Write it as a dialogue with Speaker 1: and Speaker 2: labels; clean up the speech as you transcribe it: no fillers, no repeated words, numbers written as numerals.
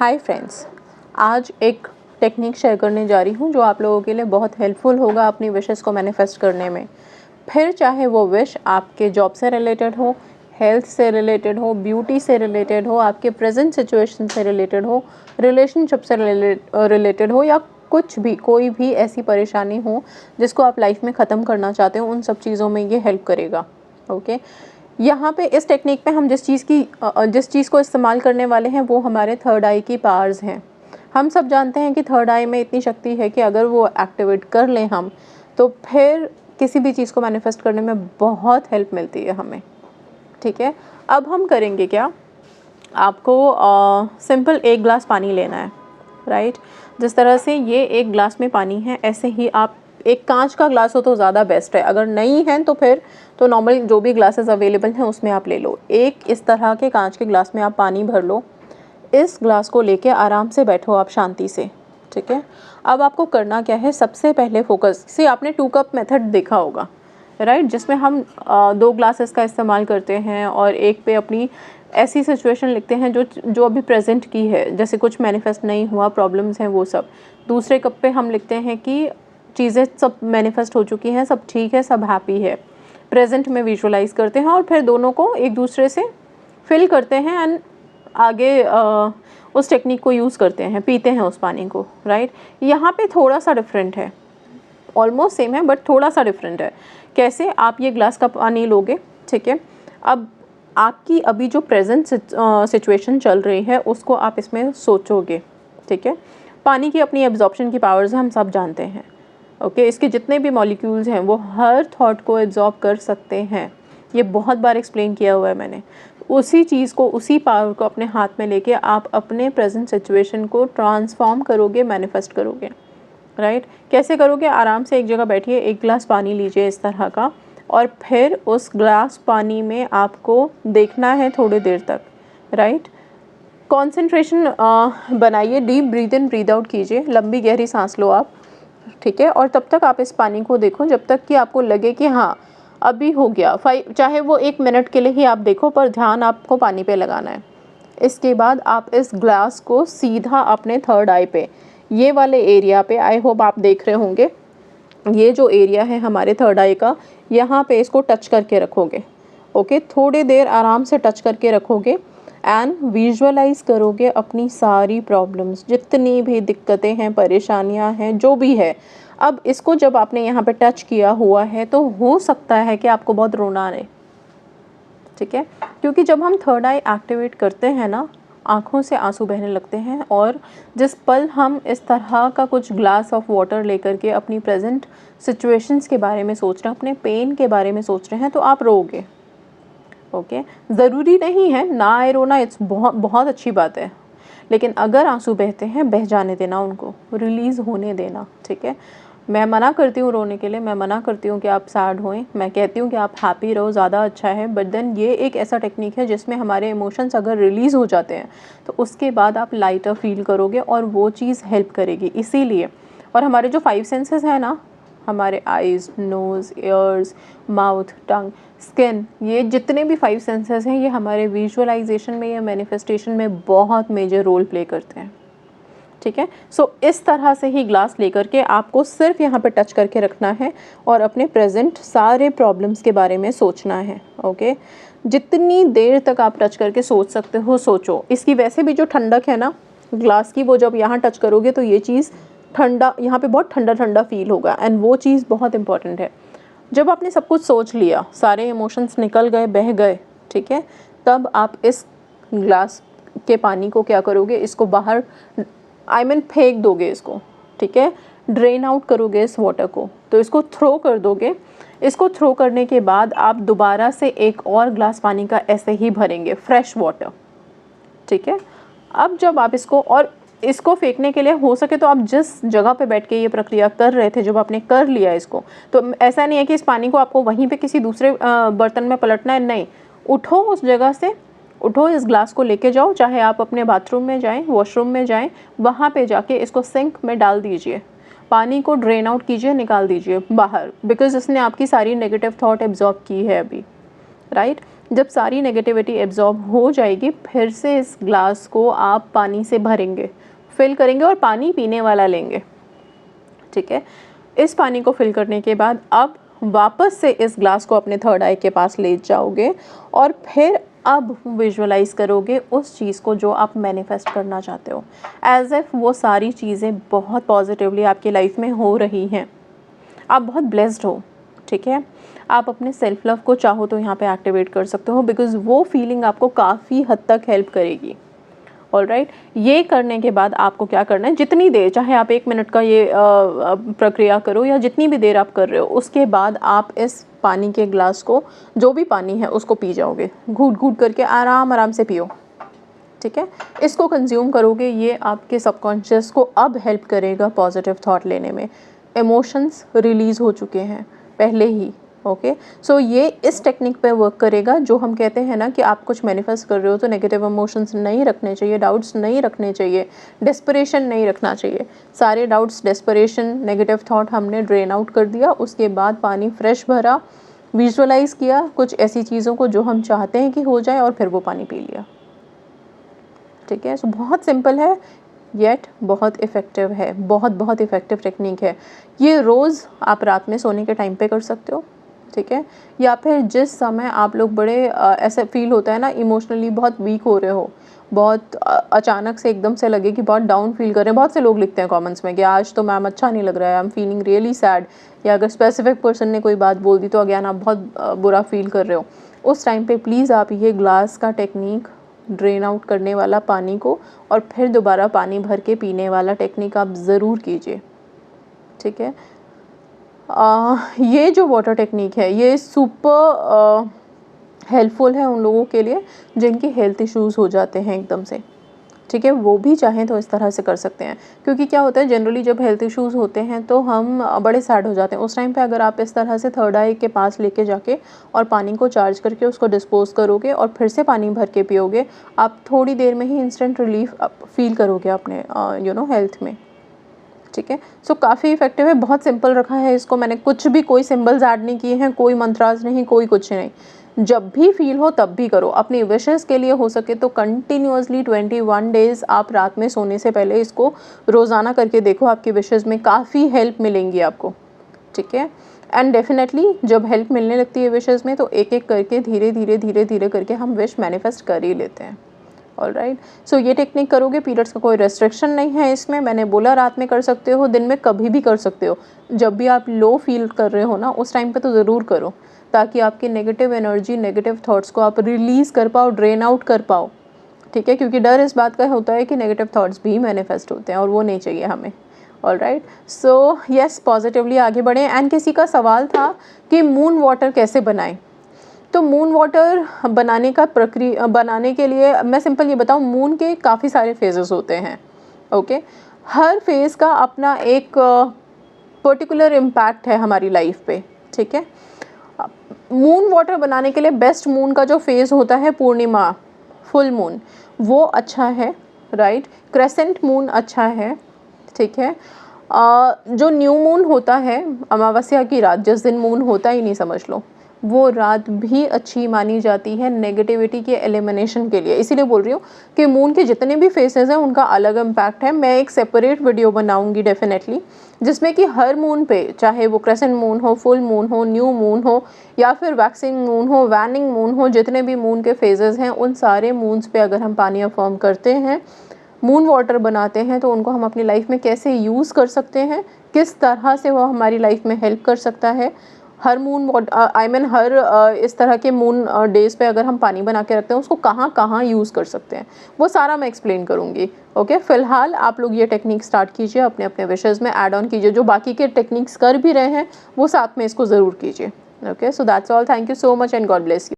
Speaker 1: Hi friends, आज एक technique share करने जा रही हूँ जो आप लोगों के लिए बहुत हेल्पफुल होगा अपनी विशेस को मैनिफेस्ट करने में। फिर चाहे वो विश आपके जॉब से रिलेटेड हो, हेल्थ से रिलेटेड हो, ब्यूटी से रिलेटेड हो, आपके प्रेजेंट सिचुएशन से रिलेटेड हो, रिलेशनशिप से रिलेटेड हो, या कुछ भी कोई भी ऐसी परेशानी हो जिसको आप लाइफ में ख़त्म करना चाहते हो, उन सब चीज़ों में ये हेल्प करेगा। ओके, यहाँ पे इस टेक्निक पे हम जिस चीज़ को इस्तेमाल करने वाले हैं वो हमारे थर्ड आई की पावर्स हैं। हम सब जानते हैं कि थर्ड आई में इतनी शक्ति है कि अगर वो एक्टिवेट कर लें हम, तो फिर किसी भी चीज़ को मैनिफेस्ट करने में बहुत हेल्प मिलती है हमें। ठीक है, अब हम करेंगे क्या, आपको सिंपल एक ग्लास पानी लेना है, राइट। जिस तरह से ये एक ग्लास में पानी है, ऐसे ही आप एक कांच का ग्लास हो तो ज़्यादा बेस्ट है, अगर नहीं है तो फिर तो नॉर्मल जो भी ग्लासेस अवेलेबल हैं उसमें आप ले लो। एक इस तरह के कांच के ग्लास में आप पानी भर लो। इस ग्लास को लेके आराम से बैठो आप शांति से। ठीक है, अब आपको करना क्या है, सबसे पहले फोकस से आपने 2 कप मेथड देखा होगा, राइट, जिसमें हम 2 ग्लासेस का इस्तेमाल करते हैं और एक पे अपनी ऐसी सिचुएशन लिखते हैं जो अभी प्रेजेंट की है, जैसे कुछ मैनिफेस्ट नहीं हुआ, प्रॉब्लम्स हैं वो सब। दूसरे कप पे हम लिखते हैं कि चीज़ें सब मैनिफेस्ट हो चुकी हैं, सब ठीक है, सब हैप्पी है, प्रेजेंट में विजुअलाइज करते हैं और फिर दोनों को एक दूसरे से फिल करते हैं एंड आगे उस टेक्निक को यूज़ करते हैं, पीते हैं उस पानी को, राइट। यहाँ पे थोड़ा सा डिफरेंट है, ऑलमोस्ट सेम है बट थोड़ा सा डिफरेंट है। कैसे, आप ये ग्लास का पानी लोगे, ठीक है, अब आपकी अभी जो प्रेजेंट सिचुएशन चल रही है उसको आप इसमें सोचोगे। ठीक है, पानी की अपनी एब्जॉर्प्शन की पावर्स हम सब जानते हैं। ओके, इसके जितने भी मॉलिक्यूल्स हैं वो हर थॉट को एब्जॉर्ब कर सकते हैं, ये बहुत बार एक्सप्लेन किया हुआ है मैंने। उसी चीज़ को, उसी पावर को अपने हाथ में लेके आप अपने प्रेजेंट सिचुएशन को ट्रांसफॉर्म करोगे, मैनिफेस्ट करोगे, राइट। कैसे करोगे, आराम से एक जगह बैठिए, एक गिलास पानी लीजिए इस तरह का, और फिर उस ग्लास पानी में आपको देखना है थोड़ी देर तक, राइट। कंसंट्रेशन बनाइए, डीप ब्रीथ इन ब्रीथ आउट कीजिए, लंबी गहरी सांस लो आप, ठीक है, और तब तक आप इस पानी को देखो जब तक कि आपको लगे कि हाँ अभी हो गया। चाहे वो 1 मिनट के लिए ही आप देखो, पर ध्यान आपको पानी पे लगाना है। इसके बाद आप इस ग्लास को सीधा अपने थर्ड आई पे, ये वाले एरिया पे, आई होप आप देख रहे होंगे, ये जो एरिया है हमारे थर्ड आई का, यहाँ पे इसको टच करके रखोगे। ओके, थोड़ी देर आराम से टच करके रखोगे एंड विजुअलाइज करोगे अपनी सारी प्रॉब्लम्स, जितनी भी दिक्कतें हैं, परेशानियां हैं, जो भी है। अब इसको जब आपने यहाँ पे टच किया हुआ है तो हो सकता है कि आपको बहुत रोना आए, ठीक है, क्योंकि जब हम थर्ड आई एक्टिवेट करते हैं ना, आँखों से आंसू बहने लगते हैं, और जिस पल हम इस तरह का कुछ ग्लास ऑफ वाटर लेकर के अपनी प्रेजेंट सिचुएशंस के बारे में सोच रहे हैं, अपने पेन के बारे में सोच रहे हैं, तो आप रोओगे। ओके, ज़रूरी नहीं है ना आए रोना, इट्स बहुत अच्छी बात है, लेकिन अगर आंसू बहते हैं, बह जाने देना, उनको रिलीज़ होने देना। ठीक है, मैं मना करती हूँ रोने के लिए, मैं मना करती हूँ कि आप सैड होएं, मैं कहती हूँ कि आप हैप्पी रहो, ज़्यादा अच्छा है। बट देन ये एक ऐसा टेक्निक है जिसमें हमारे इमोशंस अगर रिलीज़ हो जाते हैं तो उसके बाद आप लाइटर फील करोगे और वो चीज़ हेल्प करेगी। इसीलिए, और हमारे जो 5 सेंसेस हैं ना, हमारे आइज़, नोज़, ईयर्स, माउथ, टंग, स्किन, ये जितने भी 5 सेंसेस हैं, ये हमारे विजुअलाइजेशन में या मैनिफेस्टेशन में बहुत मेजर रोल प्ले करते हैं। ठीक है, सो इस तरह से ही ग्लास लेकर के आपको सिर्फ यहाँ पे टच करके रखना है और अपने प्रेजेंट सारे प्रॉब्लम्स के बारे में सोचना है। ओके, जितनी देर तक आप टच करके सोच सकते हो सोचो। इसकी वैसे भी जो ठंडक है ना ग्लास की, वो जब यहाँ टच करोगे तो ये चीज़ ठंडा, यहाँ पे बहुत ठंडा ठंडा फील होगा, एंड वो चीज़ बहुत इंपॉर्टेंट है। जब आपने सब कुछ सोच लिया, सारे इमोशंस निकल गए, बह गए, ठीक है, तब आप इस ग्लास के पानी को क्या करोगे, इसको बाहर फेंक दोगे इसको। ठीक है, ड्रेन आउट करोगे इस वाटर को, तो इसको थ्रो कर दोगे। इसको थ्रो करने के बाद आप दोबारा से एक और ग्लास पानी का ऐसे ही भरेंगे, फ्रेश वाटर। ठीक है, अब जब आप इसको फेंकने के लिए हो सके तो आप जिस जगह पे बैठ के ये प्रक्रिया कर रहे थे, जब आपने कर लिया इसको, तो ऐसा नहीं है कि इस पानी को आपको वहीं पे किसी दूसरे बर्तन में पलटना है, नहीं, उठो उस जगह से, उठो, इस ग्लास को लेके जाओ, चाहे आप अपने बाथरूम में जाएं, वॉशरूम में जाएं, वहाँ पे जाके इसको सिंक में डाल दीजिए, पानी को ड्रेन आउट कीजिए, निकाल दीजिए बाहर, बिकॉज इसने आपकी सारी नेगेटिव थॉट एब्जॉर्ब की है अभी, राइट। जब सारी नेगेटिविटी एब्जॉर्ब हो जाएगी, फिर से इस ग्लास को आप पानी से भरेंगे, फिल करेंगे और पानी पीने वाला लेंगे, ठीक है। इस पानी को फिल करने के बाद अब वापस से इस ग्लास को अपने थर्ड आई के पास ले जाओगे और फिर अब विजुअलाइज करोगे उस चीज़ को जो आप मैनिफेस्ट करना चाहते हो, एज इफ़ वो सारी चीज़ें बहुत पॉजिटिवली आपकी लाइफ में हो रही हैं, आप बहुत ब्लेस्ड हो, ठीक है। आप अपने सेल्फ लव को चाहो तो यहाँ पे एक्टिवेट कर सकते हो, बिकॉज़ वो फीलिंग आपको काफ़ी हद तक हेल्प करेगी। ऑलराइट, ये करने के बाद आपको क्या करना है, जितनी देर, चाहे आप 1 मिनट का ये प्रक्रिया करो या जितनी भी देर आप कर रहे हो, उसके बाद आप इस पानी के ग्लास को, जो भी पानी है उसको पी जाओगे, घूट घूट करके आराम आराम से पियो, ठीक है। इसको कंज्यूम करोगे, ये आपके सबकॉन्शियस को अब हेल्प करेगा पॉजिटिव थॉट लेने में। इमोशंस रिलीज़ हो चुके हैं पहले ही, ओके। सो ये इस टेक्निक पे वर्क करेगा, जो हम कहते हैं ना कि आप कुछ मैनिफेस्ट कर रहे हो तो नेगेटिव इमोशंस नहीं रखने चाहिए, डाउट्स नहीं रखने चाहिए, डेस्परेशन नहीं रखना चाहिए। सारे डाउट्स, डेस्परेशन, नेगेटिव थॉट हमने ड्रेन आउट कर दिया। उसके बाद पानी फ्रेश भरा, विजुअलाइज़ किया कुछ ऐसी चीज़ों को जो हम चाहते हैं कि हो जाए, और फिर वो पानी पी लिया, ठीक है। सो बहुत सिंपल है, येट बहुत इफ़ेक्टिव है, बहुत इफ़ेक्टिव टेक्निक है। ये रोज़ आप रात में सोने के टाइम पे कर सकते हो, ठीक है। या फिर जिस समय आप लोग बड़े ऐसे फील होता है ना, इमोशनली बहुत वीक हो रहे हो, बहुत अचानक से एकदम से लगे कि बहुत डाउन फील कर रहे हैं। बहुत से लोग लिखते हैं कमेंट्स में कि आज तो मैम अच्छा नहीं लग रहा है, I am feeling really sad, या अगर स्पेसिफिक पर्सन ने कोई बात बोल दी तो अगेन आप बहुत बुरा फील कर रहे हो। उस टाइम पे प्लीज़ आप ये ग्लास का टेक्निक, ड्रेन आउट करने वाला पानी को और फिर दोबारा पानी भर के पीने वाला टेक्निक आप ज़रूर कीजिए, ठीक है। ये जो वाटर टेक्निक है ये सुपर हेल्पफुल है उन लोगों के लिए जिनकी हेल्थ इश्यूज़ हो जाते हैं एकदम से, ठीक है। वो भी चाहें तो इस तरह से कर सकते हैं, क्योंकि क्या होता है जनरली जब हेल्थ इश्यूज़ होते हैं तो हम बड़े सैड हो जाते हैं। उस टाइम पे अगर आप इस तरह से थर्ड आई के पास लेके जाके और पानी को चार्ज करके उसको डिस्पोज करोगे और फिर से पानी भर के पियोगे, आप थोड़ी देर में ही इंस्टेंट रिलीफ फील करोगे अपने हेल्थ में, ठीक है। सो काफ़ी इफेक्टिव है, बहुत सिंपल रखा है इसको मैंने, कुछ भी कोई सिंबल्स ऐड नहीं किए हैं, कोई मंत्राज नहीं, कोई कुछ नहीं। जब भी फील हो तब भी करो। अपनी विशेस के लिए हो सके तो कंटिन्यूअसली 21 डेज़ आप रात में सोने से पहले इसको रोज़ाना करके देखो, आपकी विशेस में काफ़ी हेल्प मिलेंगी आपको, ठीक है। एंड डेफिनेटली जब हेल्प मिलने लगती है विशेस में तो एक एक करके धीरे धीरे करके हम विश मैनिफेस्ट कर ही लेते हैं। ऑलराइट, सो ये टेक्निक करोगे, पीरियड्स का कोई रेस्ट्रिक्शन नहीं है इसमें। मैंने बोला रात में कर सकते हो, दिन में कभी भी कर सकते हो। जब भी आप लो फील कर रहे हो ना उस टाइम पे तो ज़रूर करो, ताकि आपकी नेगेटिव एनर्जी, नेगेटिव थॉट्स को आप रिलीज़ कर पाओ, ड्रेन आउट कर पाओ, ठीक है। क्योंकि डर इस बात का होता है कि नेगेटिव थॉट्स भी मैनिफेस्ट होते हैं और वो नहीं चाहिए हमें। ऑलराइट, सो यस, पॉजिटिवली आगे बढ़ें। एंड किसी का सवाल था कि मून वाटर कैसे बनाएं, तो मून वाटर बनाने के लिए मैं सिंपल ये बताऊँ, मून के काफ़ी सारे फेजेस होते हैं, ओके। हर फेज़ का अपना एक पर्टिकुलर इम्पैक्ट है हमारी लाइफ पे, ठीक है। मून वाटर बनाने के लिए बेस्ट मून का जो फेज़ होता है पूर्णिमा, फुल मून, वो अच्छा है, राइट। क्रेसेंट मून अच्छा है, ठीक है। जो न्यू मून होता है, अमावस्या की रात, जिस दिन मून होता ही नहीं समझ लो, वो रात भी अच्छी मानी जाती है नेगेटिविटी के एलिमिनेशन के लिए। इसीलिए बोल रही हूँ कि मून के जितने भी फेसेस हैं उनका अलग इम्पैक्ट है। मैं एक सेपरेट वीडियो बनाऊंगी डेफिनेटली, जिसमें कि हर मून पे, चाहे वो क्रेसेंट मून हो, फुल मून हो, न्यू मून हो, या फिर वैक्सिंग मून हो, वैनिंग मून हो, जितने भी मून के फेजेस हैं उन सारे मून्स पे अगर हम पानी अफर्म करते हैं, मून वाटर बनाते हैं, तो उनको हम अपनी लाइफ में कैसे यूज़ कर सकते हैं, किस तरह से वो हमारी लाइफ में हेल्प कर सकता है। हर मून हर इस तरह के मून डेज़ पे अगर हम पानी बना के रखते हैं उसको कहाँ कहाँ यूज़ कर सकते हैं, वो सारा मैं एक्सप्लेन करूँगी, ओके। फ़िलहाल आप लोग ये टेक्निक स्टार्ट कीजिए, अपने अपने विशेज़ में ऐड ऑन कीजिए, जो बाकी के टेक्निक्स कर भी रहे हैं वो साथ में इसको ज़रूर कीजिए, okay. So that's all, thank you so much and God bless you.